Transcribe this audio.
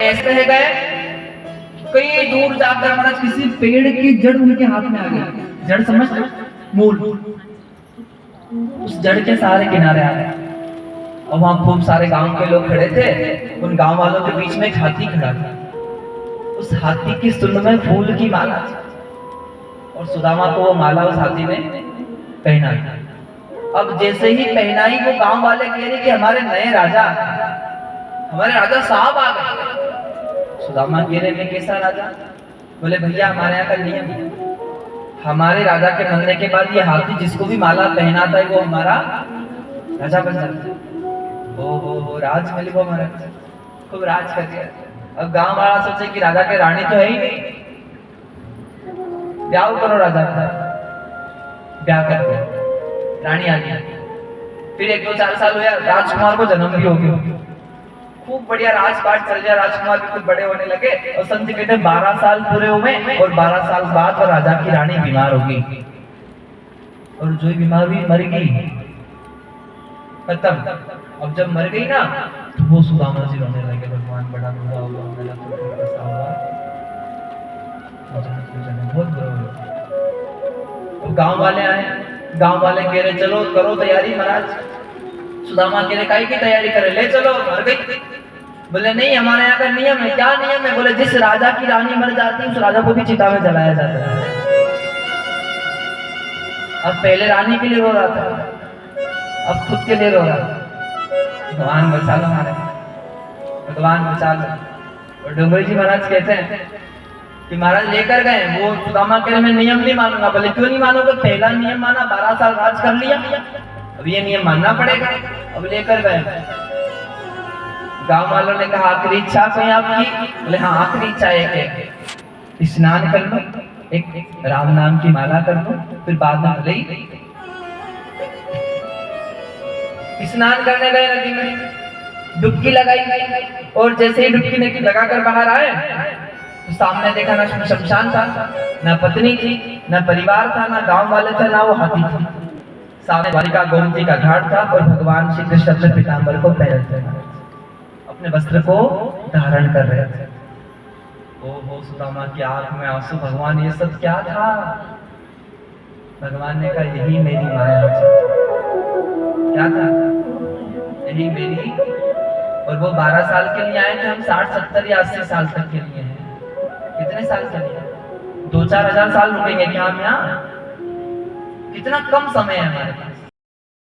ऐसे रह गए, कई दूर जाकर महाराज किसी पेड़ की जड़ उनके हाथ में आ गई। जड़ समझ, मूल, उस जड़ के सारे किनारे आ गए और वहां खूब सारे गांव के लोग खड़े थे। उन गांव वालों के बीच में एक हाथी खड़ा था। उस हाथी की सुंड में फूल की माला थी और सुदामा को वो माला उस हाथी ने पहना था। अब जैसे ही पहनाई, वो गांव वाले कह रहे कि हमारे नए राजा, हमारे राजा साहब आ गए। सुदामा कह रहे में कैसा राजा? बोले भैया हमारे यहाँ का नियम है, हमारे राजा के मरने के बाद ये हाथी जिसको भी माला पहनाता है वो हमारा राजा बन जाता है। ओ राज मिल गो महाराज, खूब राज कर दिया। अब गांव वाला सोचे कि राजा के रानी तो है ही नहीं, ब्याह करो राजा का। ब्याह कर दिया, रानी आ गई। फिर 1-2-4 साल हुआ, राजकुमार को जन्म भी हो गया। खूब बढ़िया राजपाट चल गया, राजकुमार भी कुछ बड़े होने लगे। और संत कहते 12 साल पूरे हुए और 12 साल बाद वो राजा की रानी बीमार हो गई और जो बीमार हुई मर गई, खत्म। अब जब मर गई ना तो वो सुदामा जी रोने लगे, भगवान बड़ा बुरा हुआ, मेरा तो ऐसा हुआ, बहुत बुरा हुआ। तो गांव वाले आए, गांव वाले कह रहे चलो करो तैयारी महाराज। सुदामा कह रहे काहे की तैयारी करे, ले चलो, मर गई। बोले नहीं हमारे यहाँ का नियम है। क्या नियम है? बोले जिस राजा की रानी मर जाती है उस राजा को भी चिता में जलाया जाता है। अब पहले रानी के लिए रो रहा था, अब खुद के लिए रो रहा था। भगवान बचा लो हमारे, भगवान बचा लो। और डोंगरी जी महाराज कहते हैं कि महाराज लेकर गए, वो सुदामा कह रहे मैं नियम नहीं मानूंगा। बोले क्यों नहीं मानोगे? पहला नियम माना, 12 साल राज कर लिया, अब ये नियम मानना पड़ेगा। अब लेकर गए, गांव वालों ने कहा आखिरी इच्छा कोई आपकी? बोले हाँ आखिरी इच्छा एक है, स्नान कर लो, एक राम नाम की माला कर लो, फिर बाद में भले ही। स्नान करने गए, नदी में डुबकी लगाई और जैसे ही डुबकी लगाकर बाहर आए तो सामने देखा ना शमशान था, ना पत्नी थी, ना परिवार था, ना गांव वाले थे, ना वो हाथी था। सामने द्वारिका गोमती का घाट था और भगवान श्री कृष्ण अपने पीतांबर को पहन थे, अपने वस्त्र को धारण कर रहे थे। ओहो सुदामा की आंख में आंसू, भगवान ये सब क्या था? भगवान ने कहा यही मेरी माया थी। क्या था? यही मेरी। और वो 12 साल के लिए आए थे, हम 60, 70 या 80 साल तक के लिए हैं। कितने साल के लिए? 2-4 हजार साल रुकेंगे क्या हम यहाँ? कितना कम समय है हमारे पास।